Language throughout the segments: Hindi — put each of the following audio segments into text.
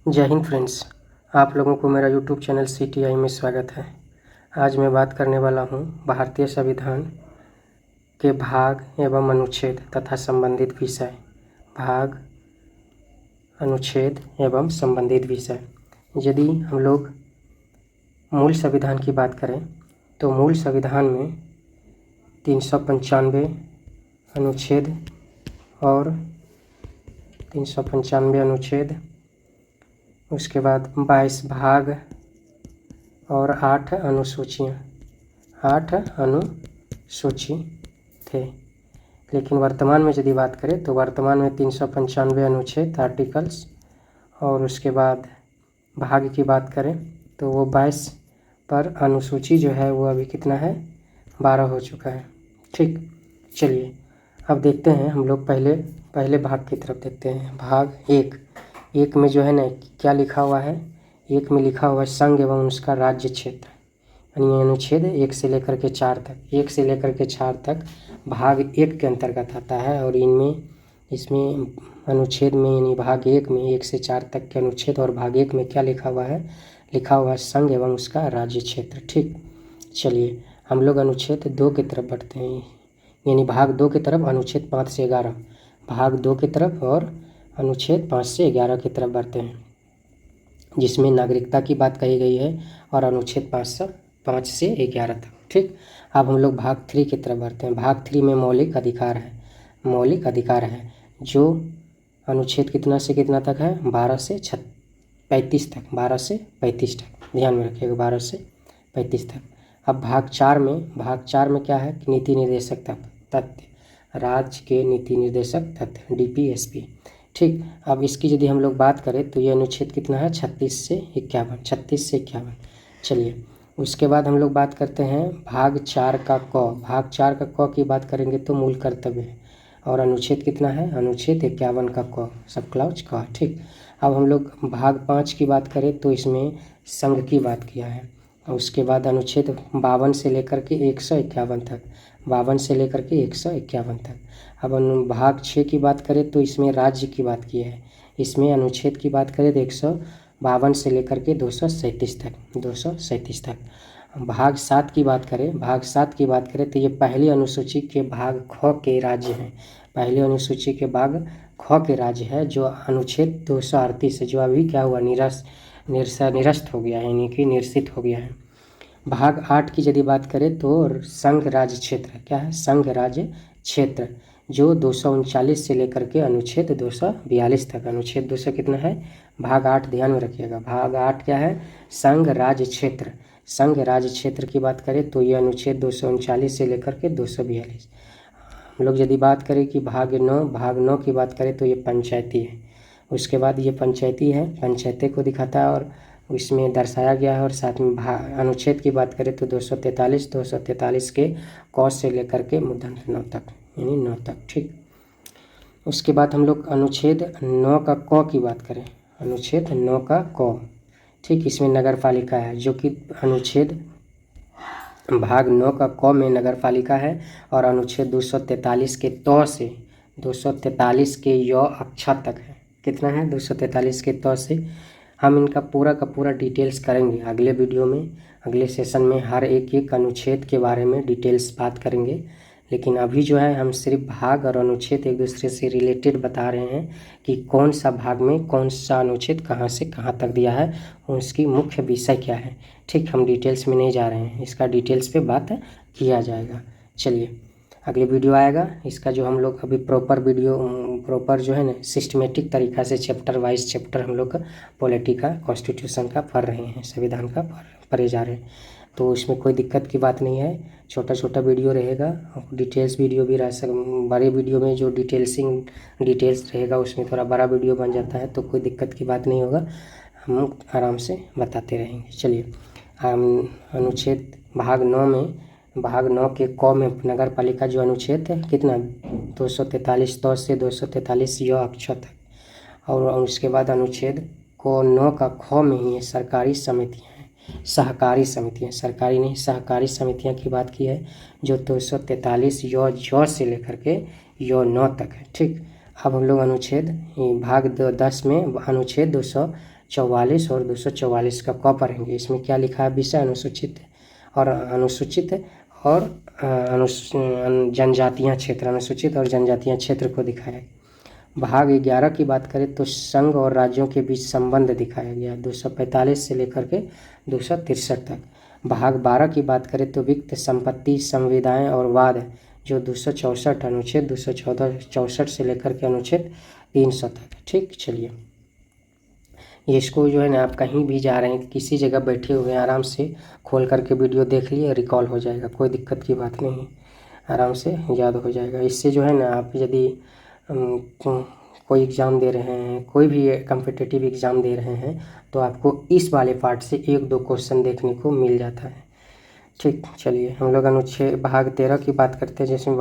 जय हिंद फ्रेंड्स, आप लोगों को मेरा यूट्यूब चैनल CTI में स्वागत है। आज मैं बात करने वाला हूँ भारतीय संविधान के भाग एवं अनुच्छेद तथा संबंधित विषय। भाग, अनुच्छेद एवं संबंधित विषय। यदि हम लोग मूल संविधान की बात करें तो मूल संविधान में 395 अनुच्छेद और 395 अनुच्छेद, उसके बाद 22 भाग और 8 अनुसूचियाँ, 8 अनुसूची थे। लेकिन वर्तमान में यदि बात करें तो वर्तमान में 395 अनुच्छेद आर्टिकल्स और उसके बाद भाग की बात करें तो वो 22 पर अनुसूची जो है वो अभी कितना है, 12 हो चुका है। ठीक, चलिए अब देखते हैं हम लोग पहले भाग की तरफ देखते हैं। भाग एक में जो है ना क्या लिखा हुआ है, एक में लिखा हुआ है संघ एवं उसका राज्य क्षेत्र, यानी अनुच्छेद 1 से लेकर के 4 तक, 1 से लेकर के 4 तक भाग 1 के अंतर्गत आता है। और इसमें अनुच्छेद में यानी भाग 1 में 1 से 4 तक के अनुच्छेद और भाग 1 में क्या लिखा हुआ है, लिखा हुआ है संघ एवं उसका राज्य क्षेत्र। ठीक, चलिए हम लोग अनुच्छेद 2 की तरफ बढ़ते हैं, यानी भाग 2 की तरफ, अनुच्छेद 5 से 11, भाग 2 की तरफ और अनुच्छेद 5 से 11 की तरफ बढ़ते हैं, जिसमें नागरिकता की बात कही गई है और अनुच्छेद 5 से 11 तक। ठीक, अब हम लोग भाग 3 की तरफ बढ़ते हैं। भाग 3 में मौलिक अधिकार है, जो अनुच्छेद कितना से कितना तक है, 12 से 35 तक, 12 से 35 तक, ध्यान में रखिएगा, 12 से 35 तक। अब भाग 4 में क्या है, नीति निर्देशक तथ्य, राज्य के नीति निर्देशक तथ्य, DPSP। ठीक, अब इसकी यदि हम लोग बात करें तो ये अनुच्छेद कितना है, 36 से 51। चलिए उसके बाद हम लोग बात करते हैं भाग 4 का क। भाग 4 का क की बात करेंगे तो मूल कर्तव्य है, और अनुच्छेद कितना है, अनुच्छेद 51 का क, सब क्लॉज क। ठीक, अब हम लोग भाग 5 की बात करें तो इसमें संघ की बात किया है, और उसके बाद अनुच्छेद 52 से लेकर के 151 तक, 52 से लेकर के 151 तक। अब भाग 6 की बात करें तो इसमें राज्य की बात की है, इसमें अनुच्छेद की बात करें तो 152 से लेकर के 237 तक। भाग 7 की बात करें तो ये पहली अनुसूची के भाग ख के राज्य हैं, पहली अनुसूची के भाग ख के राज्य है, जो अनुच्छेद 238 है, जो अभी क्या हुआ, निरस्त हो गया है, यानी कि निरसित हो गया है। भाग 8 की यदि बात करें तो संघ राज्य क्षेत्र, क्या है, संघ राज्य क्षेत्र, जो 239 से लेकर के अनुच्छेद 242 तक, अनुच्छेद 200 कितना है, भाग 8, ध्यान में रखिएगा, भाग 8 क्या है, संघ राज्य क्षेत्र। संघ राज्य क्षेत्र की बात करें तो ये अनुच्छेद 239 से लेकर के 242। हम लोग यदि बात करें कि भाग 9 की बात करें तो ये पंचायती है, उसके बाद ये पंचायती है, पंचायती को दिखाता है और इसमें दर्शाया गया है। और साथ में अनुच्छेद की बात करें तो 243 के क से लेकर के मूर्धन्य 9 तक, यानी 9 तक। ठीक, उसके बाद हम लोग अनुच्छेद 9 का क की बात करें, अनुच्छेद 9 का क, ठीक, इसमें नगर पालिका है, जो कि अनुच्छेद भाग 9 का क में नगर पालिका है, और अनुच्छेद 243 के त से 243 के य अक्षर तक है, कितना है, 243 के त से। हम इनका पूरा का पूरा डिटेल्स करेंगे अगले वीडियो में, अगले सेशन में हर एक अनुच्छेद के बारे में डिटेल्स बात करेंगे। लेकिन अभी जो है हम सिर्फ भाग और अनुच्छेद एक दूसरे से रिलेटेड बता रहे हैं कि कौन सा भाग में कौन सा अनुच्छेद कहाँ से कहाँ तक दिया है, उसकी मुख्य विषय क्या है। ठीक, हम डिटेल्स में नहीं जा रहे हैं, इसका डिटेल्स पे बात किया जाएगा। चलिए अगले वीडियो आएगा, इसका जो हम लोग अभी प्रॉपर जो है ना सिस्टमेटिक तरीक़ा से चैप्टर वाइज चैप्टर हम लोग पॉलिटिका कॉन्स्टिट्यूशन का पढ़ रहे हैं, संविधान का पढ़े जा रहे हैं, तो इसमें कोई दिक्कत की बात नहीं है। छोटा वीडियो रहेगा, डिटेल्स वीडियो भी रह बड़े वीडियो में जो डिटेल्स रहेगा उसमें थोड़ा बड़ा वीडियो बन जाता है, तो कोई दिक्कत की बात नहीं होगा, हम आराम से बताते रहेंगे। चलिए अनुच्छेद भाग 9 के क में नगर पालिका जो अनुच्छेद है कितना, 243 तो से 243 य अक्षर तक, और उसके बाद अनुच्छेद को 9 का ख में ही सरकारी समितियाँ हैं, सहकारी समितियाँ की बात की है, जो 243 य से लेकर के य 9 तक है। ठीक, अब हम लोग अनुच्छेद भाग 10 में अनुच्छेद 244 और 244 का क पढ़ेंगे। इसमें क्या लिखा है, विषय अनुसूचित और जनजातीय क्षेत्र, अनुसूचित और जनजातीय क्षेत्र को दिखाया। भाग 11 की बात करें तो संघ और राज्यों के बीच संबंध दिखाया गया 245 से लेकर के 263 तक। भाग 12 की बात करें तो वित्त, संपत्ति, संविदाएं और वाद जो 264 अनुच्छेद 264 से लेकर के अनुच्छेद 300 तक। ठीक, चलिए ये इसको जो है ना, आप कहीं भी जा रहे हैं, किसी जगह बैठे हुए हैं, आराम से खोल करके वीडियो देख लिए, रिकॉल हो जाएगा, कोई दिक्कत की बात नहीं है, आराम से याद हो जाएगा। इससे जो है ना, आप यदि कोई एग्ज़ाम दे रहे हैं, कोई भी कम्पिटिटिव एग्ज़ाम दे रहे हैं, तो आपको इस वाले पार्ट से 1-2 क्वेश्चन देखने को मिल जाता है। ठीक, चलिए हम लोग अनुच्छेद भाग 13 की बात करते हैं, जिसमें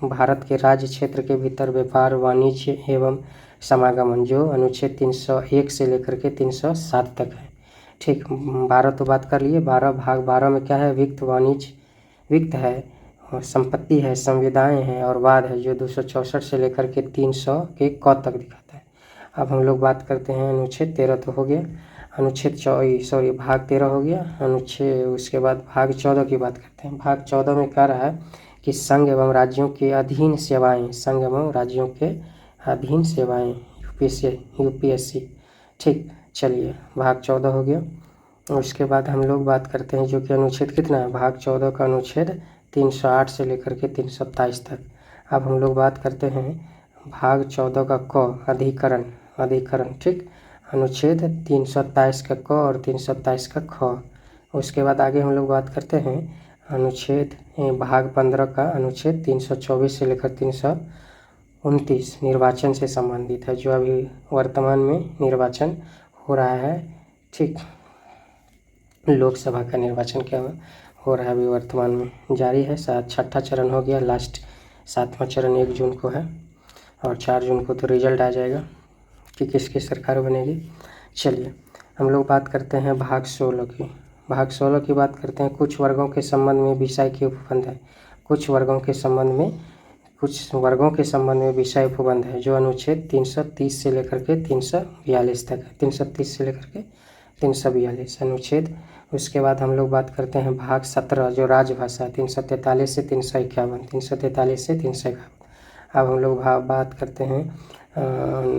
भारत के राज्य क्षेत्र के भीतर व्यापार, वाणिज्य एवं समागमन जो अनुच्छेद 301 से लेकर के 307 तक है। ठीक, 12 तो बात कर लिए। भाग 12 में क्या है, वित्त है और संपत्ति है, संविदाएं हैं और वाद है जो 264 से लेकर के 300 के क तक दिखाता है। अब हम लोग बात करते हैं अनुच्छेद 13 तो हो गया, भाग 13 हो गया अनुच्छेद। उसके बाद भाग 14 की बात करते हैं। भाग 14 में कह रहा है कि संघ एवं राज्यों के अधीन सेवाएं, संघ एवं राज्यों के अधीन सेवाएं, यूपीएससी। ठीक, चलिए भाग 14 हो गया। उसके बाद हम लोग बात करते हैं जो कि अनुच्छेद कितना है, भाग 14 का अनुच्छेद 308 से लेकर के 327 तक। अब हम लोग बात करते हैं भाग 14 का क, अधिकरण। ठीक, अनुच्छेद 327 का क और 327 का ख। उसके बाद आगे हम लोग बात करते हैं अनुच्छेद भाग 15 का अनुच्छेद 324 से लेकर 329 निर्वाचन से संबंधित है, जो अभी वर्तमान में निर्वाचन हो रहा है। ठीक, लोकसभा का निर्वाचन क्या हो रहा है अभी वर्तमान में जारी है। 6ठा चरण हो गया, लास्ट 7वां चरण 1 जून को है और 4 जून को तो रिजल्ट आ जाएगा कि किसकी सरकार बनेगी। चलिए हम लोग बात करते हैं भाग 16 की। भाग 16 की बात करते हैं, कुछ वर्गों के संबंध में विषय के उपबंध है। कुछ वर्गों के संबंध में विषय उपबंध है जो अनुच्छेद 330 से लेकर के 342 तक है, 330 से लेकर के 342 अनुच्छेद। उसके बाद हम लोग बात करते हैं भाग 17 जो राजभाषा 343 से 351, 343 से 351। अब हम लोग बात करते हैं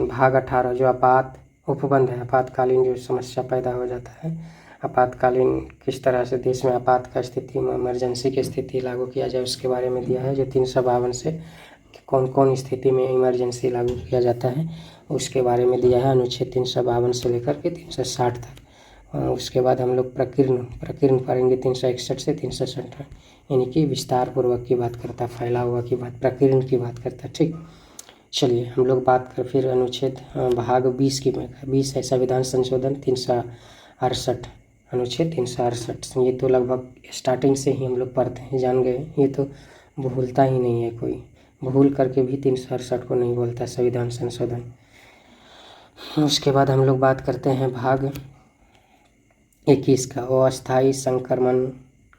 भाग 18 जो आपात उपबंध है, आपातकालीन जो समस्या पैदा हो जाता है, आपातकालीन किस तरह से देश में आपात का स्थिति में इमरजेंसी की स्थिति लागू किया जाए उसके बारे में दिया है, जो 352 से कौन कौन स्थिति में इमरजेंसी लागू किया जाता है उसके बारे में दिया है, अनुच्छेद 352 से लेकर के 360 तक। उसके बाद हम लोग प्रकीर्ण पढ़ेंगे 361 से 367, यानी कि विस्तार पूर्वक की बात करता है, फैला हुआ की बात, प्रकीर्ण की बात करता है। ठीक, चलिए हम लोग बात कर फिर अनुच्छेद भाग 20 की। 20 है संविधान संशोधन 368, अनुच्छेद 368। ये तो लगभग स्टार्टिंग से ही हम लोग पढ़ते हैं, जान गए, ये तो भूलता ही नहीं है कोई, भूल करके भी 368 को नहीं बोलता संविधान संशोधन। उसके बाद हम लोग बात करते हैं भाग 21 का, अस्थायी संक्रमण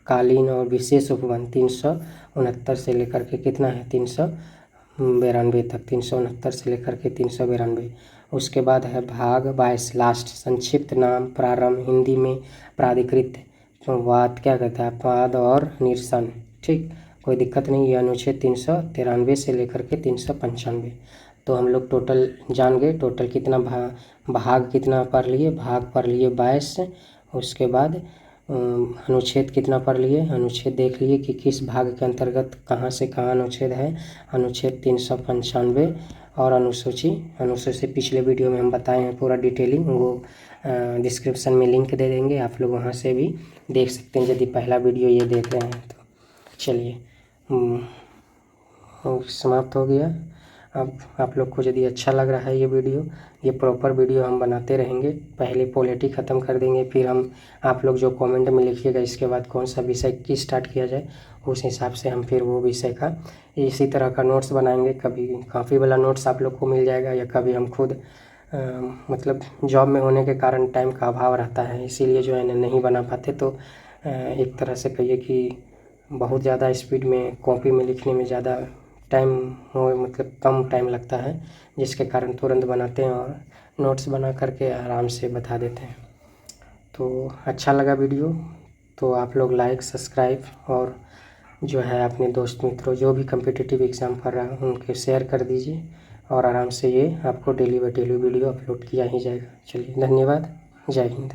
कालीन और विशेष उपबंध 369 से लेकर के कितना है 392 तक, 369 से लेकर के 392। उसके बाद है भाग 22 लास्ट, संक्षिप्त नाम प्रारंभ, हिंदी में प्राधिकृत वाद क्या कहता है, वाद और निरसन। ठीक, कोई दिक्कत नहीं, ये अनुच्छेद 393 से लेकर के 395। तो हम लोग टोटल जान गए, टोटल कितना भाग कितना पढ़ लिए, भाग पढ़ लिए 22। उसके बाद अनुच्छेद कितना पढ़ लिए, अनुच्छेद देख लिए कि किस भाग के अंतर्गत कहाँ से कहाँ अनुच्छेद है, अनुच्छेद 395। और अनुसूची पिछले वीडियो में हम बताए हैं पूरा डिटेलिंग, वो डिस्क्रिप्शन में लिंक दे देंगे, आप लोग वहाँ से भी देख सकते हैं यदि पहला वीडियो ये देख रहे हैं तो। चलिए समाप्त हो गया। अब आप लोग को यदि अच्छा लग रहा है ये प्रॉपर वीडियो हम बनाते रहेंगे। पहले पॉलिटी ख़त्म कर देंगे, फिर हम आप लोग जो कमेंट में लिखिएगा इसके बाद कौन सा विषय की स्टार्ट किया जाए, उस हिसाब से हम फिर वो विषय का इसी तरह का नोट्स बनाएंगे। कभी काफ़ी वाला नोट्स आप लोग को मिल जाएगा, या कभी हम खुद मतलब जॉब में होने के कारण टाइम का अभाव रहता है, इसीलिए जो है ना नहीं बना पाते। तो एक तरह से कहिए कि बहुत ज़्यादा स्पीड में कॉपी में लिखने में ज़्यादा टाइम हो, मतलब कम टाइम लगता है, जिसके कारण तुरंत बनाते हैं और नोट्स बना करके आराम से बता देते हैं। तो अच्छा लगा वीडियो तो आप लोग लाइक, सब्सक्राइब और जो है अपने दोस्त मित्रों जो भी कम्पिटिटिव एग्ज़ाम पढ़ रहे हैं उनके शेयर कर दीजिए, और आराम से ये आपको daily by daily video upload किया ही जाएगा। चलिए, धन्यवाद। जय हिंद।